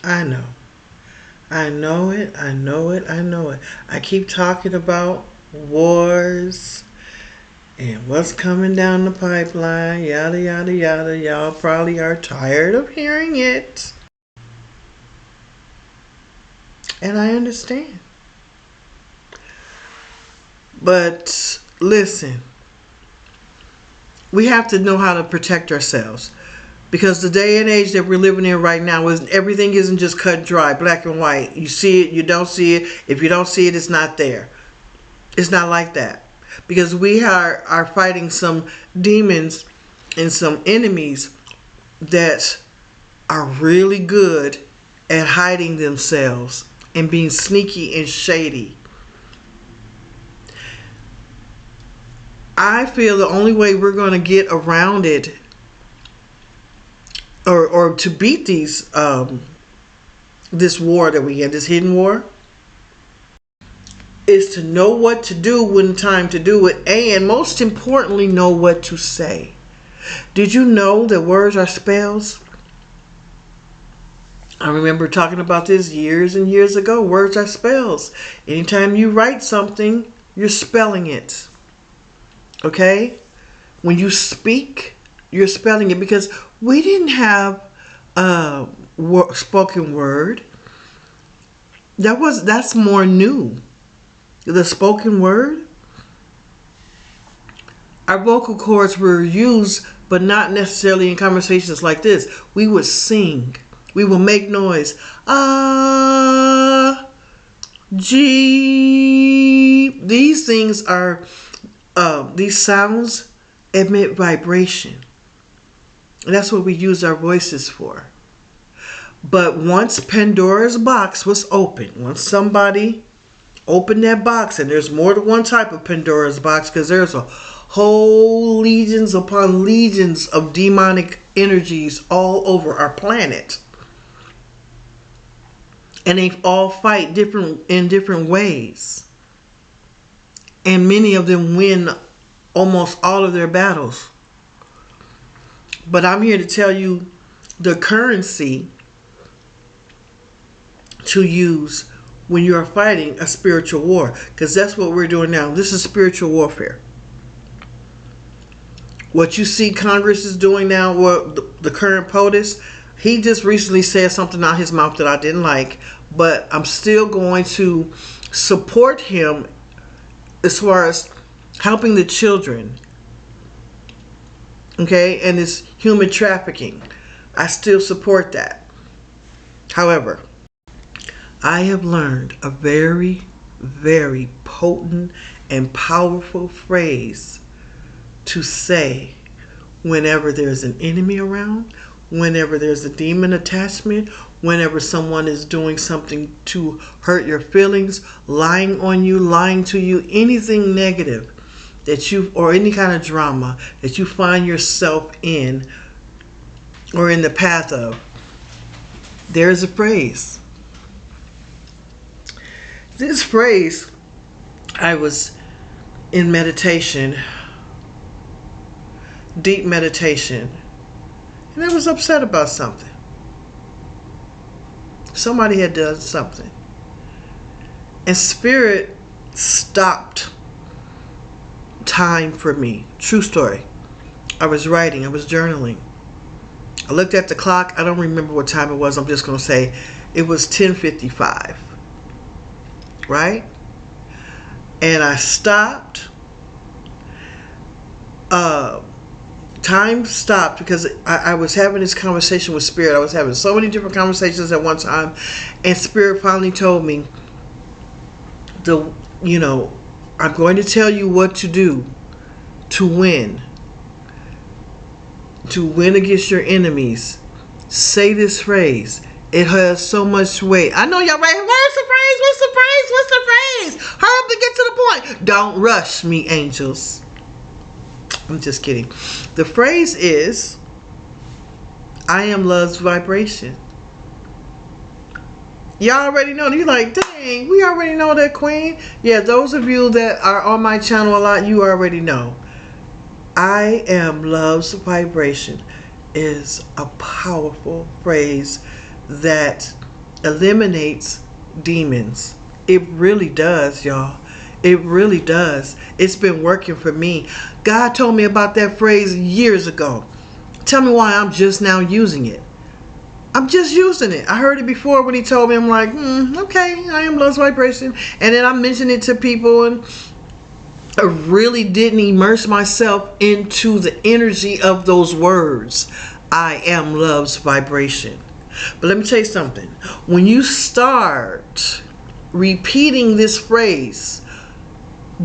I know. I know it. I know it. I know it. I keep talking about wars and what's coming down the pipeline, yada, yada, yada. Y'all probably are tired of hearing it. And I understand. But listen, we have to know how to protect ourselves. Because the day and age that we're living in right now is everything isn't just cut and dry, black and white. You see it, you don't see it. If you don't see it, it's not there. It's not like that. Because we are fighting some demons and some enemies that are really good at hiding themselves and being sneaky and shady. I feel the only way we're going to get around it or to beat these this war that we had, this hidden war, is to know what to do when time to do it, and most importantly, know what to say. Did you know that words are spells? I remember talking about this years and years ago. Words are spells. Anytime you write something, you're spelling it. Okay? When you speak, you're spelling it, because we didn't have spoken word. That's more new. The spoken word. Our vocal cords were used, but not necessarily in conversations like this. We would sing. We will make noise. Ah, G. These things are, these sounds emit vibration. And that's what we use our voices for. But once Pandora's box was open, once somebody opened that box, and there's more than one type of Pandora's box, because there's a whole legions upon legions of demonic energies all over our planet. And they all fight in different ways. And many of them win almost all of their battles. But I'm here to tell you the currency to use when you are fighting a spiritual war. Because that's what we're doing now. This is spiritual warfare. What you see Congress is doing now, what the current POTUS, he just recently said something out his mouth that I didn't like. But I'm still going to support him as far as helping the children. Okay? And it's human trafficking. I still support that. However, I have learned a very, very potent and powerful phrase to say whenever there's an enemy around, whenever there's a demon attachment, whenever someone is doing something to hurt your feelings, lying on you, lying to you, anything negative that you, or any kind of drama that you find yourself in or in the path of, there's a phrase. This phrase, I was in meditation, deep meditation, and I was upset about something. Somebody had done something. And Spirit stopped time for me. True story. I was writing, I was journaling. I looked at the clock. I don't remember what time it was. I'm just going to say it was 10:55. Right? And I stopped. Time stopped because I was having this conversation with Spirit. I was having so many different conversations at one time, and Spirit finally told me, I'm going to tell you what to do to win against your enemies. Say this phrase. It has so much weight. I know y'all right. What's the phrase? What's the phrase? What's the phrase? Hurry up and get to the point. Don't rush me, angels. I'm just kidding. The phrase is, I am love's vibration. Y'all already know. You're like, dang, we already know that, Queen. Yeah, those of you that are on my channel a lot, you already know. I am love's vibration is a powerful phrase that eliminates demons. It really does, y'all. It really does. It's been working for me. God told me about that phrase years ago. Tell me why I'm just now using it. I'm just using it. I heard it before when he told me. I'm like, okay, I am love's vibration. And then I mentioned it to people, and I really didn't immerse myself into the energy of those words. I am love's vibration. But let me tell you something. When you start repeating this phrase,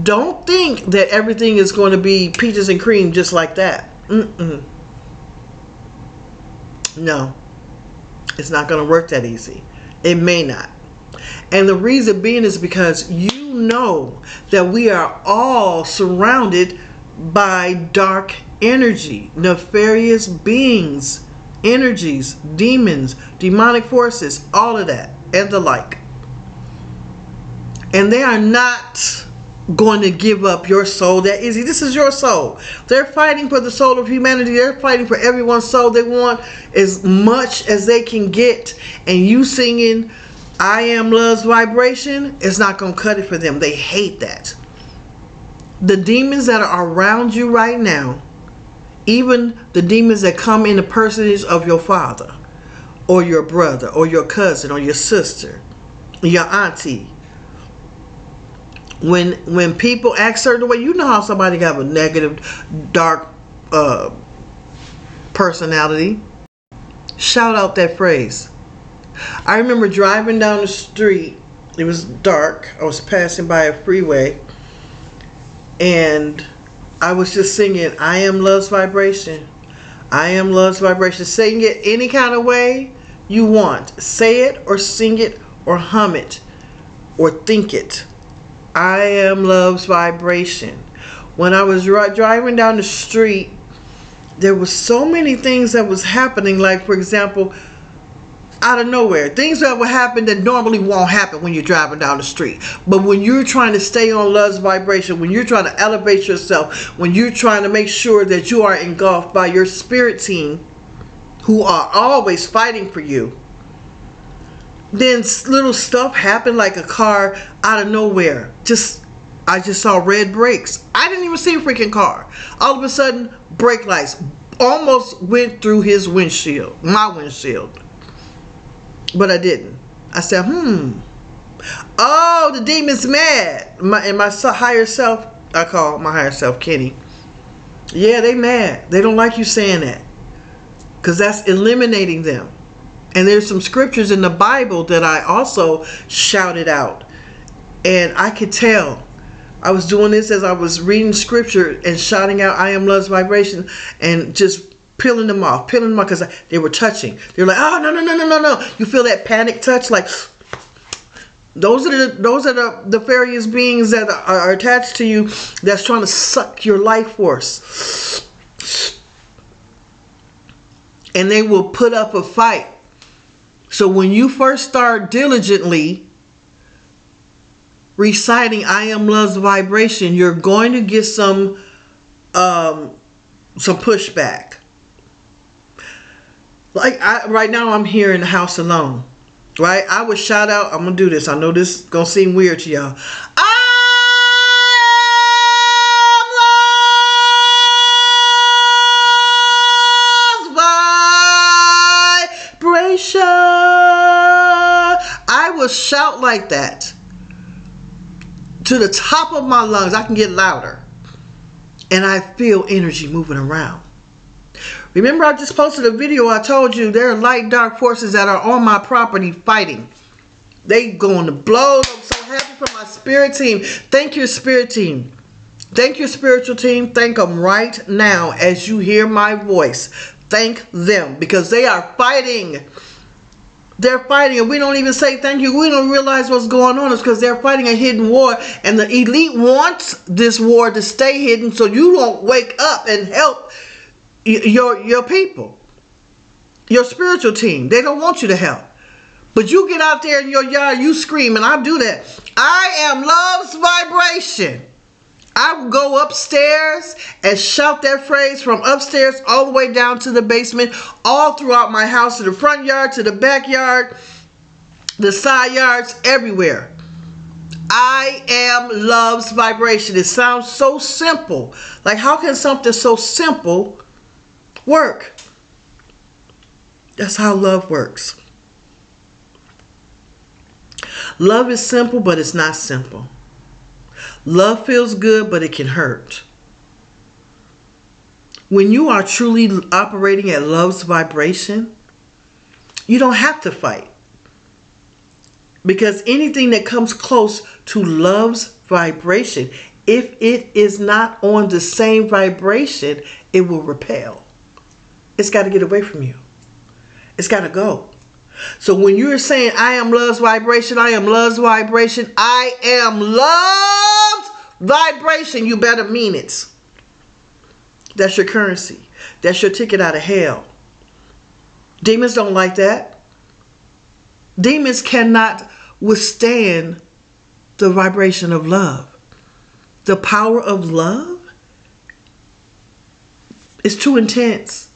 don't think that everything is going to be peaches and cream just like that. No. It's not going to work that easy. It may not. And the reason being is because you know that we are all surrounded by dark energy, nefarious beings, energies, demons, demonic forces, all of that, and the like. And they are not going to give up your soul that easy. This is your soul. They're fighting for the soul of humanity. They're fighting for everyone's soul. They want as much as they can get. And you singing I am love's vibration is not going to cut it for them. They hate that. The demons that are around you right now, even the demons that come in the personage of your father or your brother or your cousin or your sister, your auntie, when people act certain way, you know how somebody have a negative, dark personality. Shout out that phrase. I remember driving down the street. It was dark. I was passing by a freeway, and I was just singing, I am love's vibration. I am love's vibration. Sing it any kind of way you want. Say it or sing it or hum it or think it. I am love's vibration. When I was driving down the street, there was so many things that was happening. Like, for example, out of nowhere, things that would happen that normally won't happen when you're driving down the street. But when you're trying to stay on love's vibration, when you're trying to elevate yourself, when you're trying to make sure that you are engulfed by your spirit team, who are always fighting for you, then little stuff happened, like a car out of nowhere. I just saw red brakes. I didn't even see a freaking car. All of a sudden, brake lights almost went through his windshield, my windshield. But I didn't. I said, oh, the demon's mad. My higher self, I call my higher self Kenny. Yeah, they mad. They don't like you saying that, because that's eliminating them. And there's some scriptures in the Bible that I also shouted out. And I could tell. I was doing this as I was reading scripture and shouting out, I am love's vibration, and just peeling them off because they were touching. They were like, oh, no. You feel that panic touch? Like, those are the nefarious beings that are attached to you, that's trying to suck your life force. And they will put up a fight. So when you first start diligently reciting I am love's vibration, you're going to get some pushback. Like right now I'm here in the house alone. Right? I would shout out, I'm going to do this. I know this is going to seem weird to y'all. I will shout like that to the top of my lungs. I can get louder, and I feel energy moving around. Remember, I just posted a video. I told you there are light dark forces that are on my property fighting. They going to blow. I'm so happy for my spirit team. Thank you, spirit team. Thank your spiritual team. Thank them right now as you hear my voice. Thank them, because they are fighting. They're fighting, and we don't even say thank you. We don't realize what's going on. It's because they're fighting a hidden war, and the elite wants this war to stay hidden so you don't wake up and help your people, your spiritual team. They don't want you to help. But you get out there in your yard, you scream, and I do that. I am love's vibration. I will go upstairs and shout that phrase from upstairs all the way down to the basement, all throughout my house, to the front yard, to the backyard. the side yards, everywhere. I am love's vibration. It sounds so simple. Like, how can something so simple work? That's how love works. Love is simple, but it's not simple. Love feels good, but it can hurt. When you are truly operating at love's vibration, you don't have to fight. Because anything that comes close to love's vibration, if it is not on the same vibration, it will repel. It's got to get away from you. It's got to go. So when you're saying, I am love's vibration, I am love's vibration, I am love's vibration, you better mean it. That's your currency. That's your ticket out of hell. Demons don't like that. Demons cannot withstand the vibration of love. The power of love is too intense.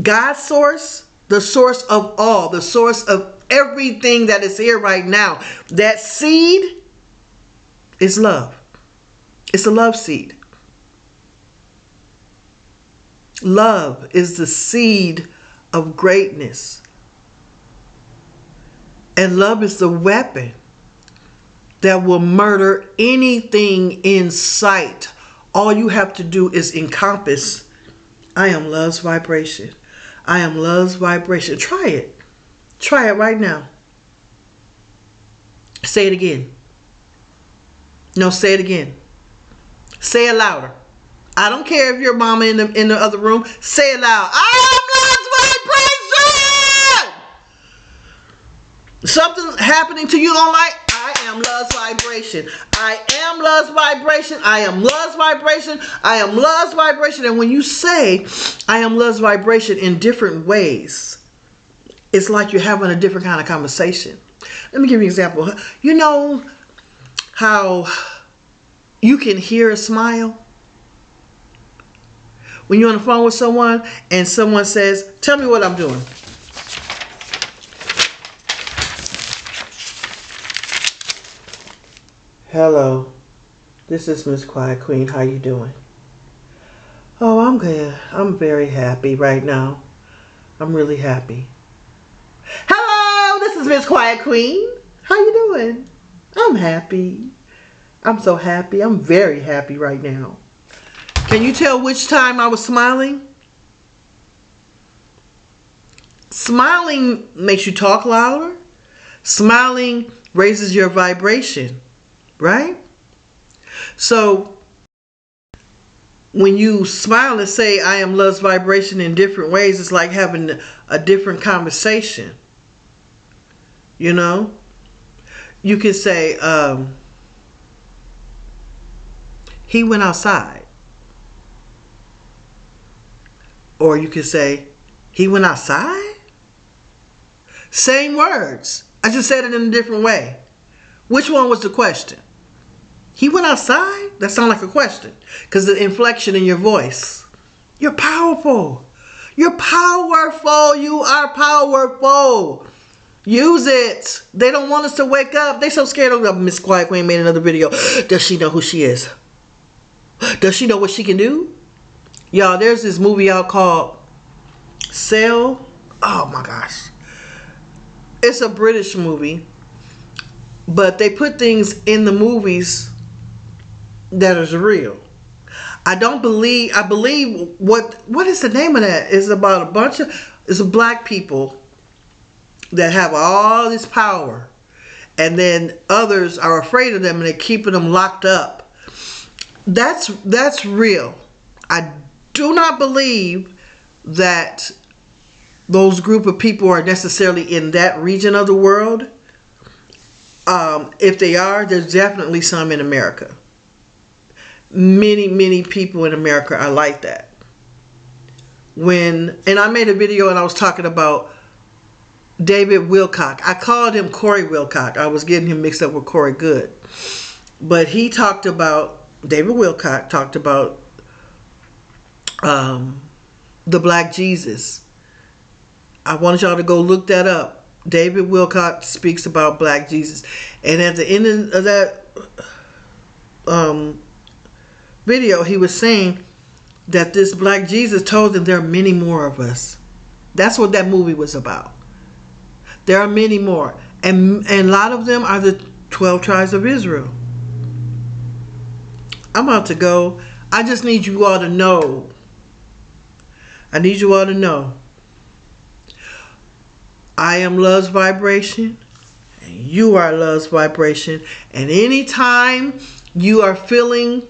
God's source, the source of all, the source of everything that is here right now, that seed is love. It's a love seed. Love is the seed of greatness. And love is the weapon that will murder anything in sight. All you have to do is encompass, I am love's vibration. I am love's vibration. Try it. Try it right now. Say it again. No, say it again. Say it louder. I don't care if your mama in the other room. Say it loud. I am love's vibration. Something's happening to you don't like. I am love's vibration. I am love's vibration. I am love's vibration. I am love's vibration. And when you say I am love's vibration in different ways, it's like you're having a different kind of conversation. Let me give you an example. You know how you can hear a smile? When you're on the phone with someone and someone says, tell me what I'm doing. Hello, this is Miss Quiet Queen. How you doing? Oh, I'm good. I'm very happy right now. I'm really happy. Hello, this is Miss Quiet Queen. How you doing? I'm happy. I'm so happy. I'm very happy right now. Can you tell which time I was smiling? Smiling makes you talk louder. Smiling raises your vibration, right? So when you smile and say, I am love's vibration in different ways, it's like having a different conversation. You know? You can say, he went outside. Or you could say, he went outside? Same words. I just said it in a different way. Which one was the question? He went outside? That sounds like a question. Because the inflection in your voice. You're powerful. You're powerful. You are powerful. Use it. They don't want us to wake up. They so scared of Miss Quiet Queen made another video. Does she know who she is? Does she know what she can do? Y'all, there's this movie out called Cell. Oh my gosh. It's a British movie. But they put things in the movies that is real. I believe what is the name of that? It's about it's black people that have all this power. And then others are afraid of them and they're keeping them locked up. That's real. I do not believe that those group of people are necessarily in that region of the world. If they are, there's definitely some in America. Many people in America are like that. And I made a video and I was talking about David Wilcock. I called him Corey Wilcock. I was getting him mixed up with Corey Good. But David Wilcock talked about the Black Jesus. I want y'all to go look that up. David Wilcock speaks about Black Jesus. And at the end of that video, he was saying that this Black Jesus told them there are many more of us. That's what that movie was about. There are many more. And a lot of them are the 12 tribes of Israel. I'm about to go. I just need you all to know. I need you all to know. I am love's vibration. And you are love's vibration. And anytime you are feeling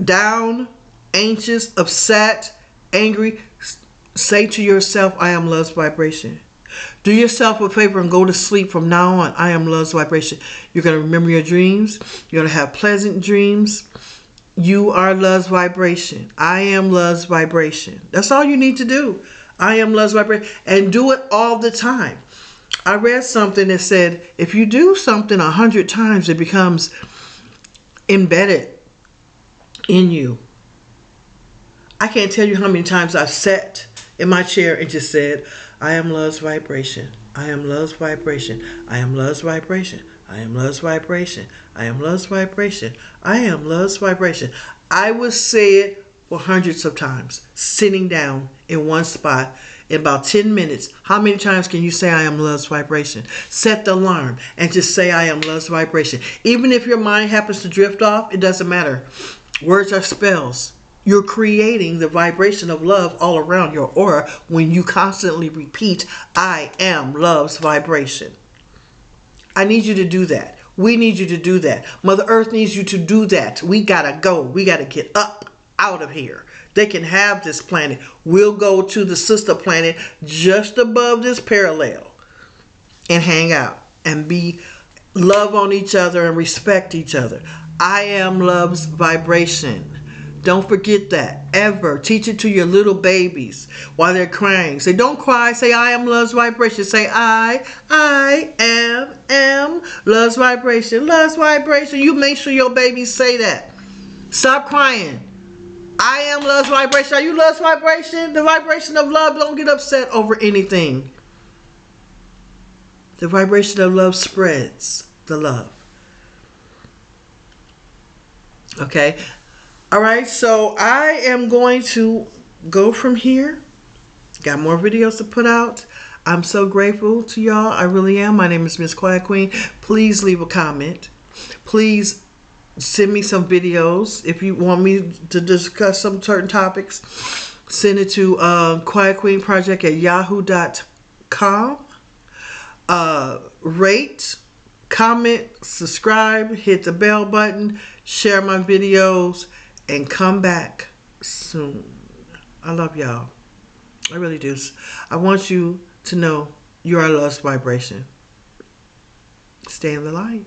down, anxious, upset, angry, say to yourself, I am love's vibration. Do yourself a favor and go to sleep from now on. I am love's vibration. You're going to remember your dreams. You're going to have pleasant dreams. You are love's vibration. I am love's vibration. That's all you need to do. I am love's vibration. And do it all the time. I read something that said, if you do something 100 times, it becomes embedded in you. I can't tell you how many times I've sat in my chair and just said, I am love's vibration. I am love's vibration. I am love's vibration. I am love's vibration. I am love's vibration. I am love's vibration. I would say it for hundreds of times, sitting down in one spot in about 10 minutes. How many times can you say I am love's vibration? Set the alarm and just say I am love's vibration. Even if your mind happens to drift off, it doesn't matter. Words are spells. You're creating the vibration of love all around your aura when you constantly repeat, I am love's vibration. I need you to do that. We need you to do that. Mother Earth needs you to do that. We gotta go. We gotta get up out of here. They can have this planet. We'll go to the sister planet just above this parallel and hang out and be love on each other and respect each other. I am love's vibration. Don't forget that, ever. Teach it to your little babies while they're crying. Say, don't cry. Say, I am love's vibration. Say, I am love's vibration. Love's vibration. You make sure your babies say that. Stop crying. I am love's vibration. Are you love's vibration? The vibration of love. Don't get upset over anything. The vibration of love spreads the love. Okay? All right, so I am going to go from here. Got more videos to put out. I'm so grateful to y'all. I really am. My name is Miss Quiet Queen. Please leave a comment. Please send me some videos. If you want me to discuss some certain topics, send it to quietqueenproject@yahoo.com. Rate, comment, subscribe, hit the bell button, share my videos, and come back soon. I love y'all. I really do. I want you to know you are love's vibration. Stay in the light.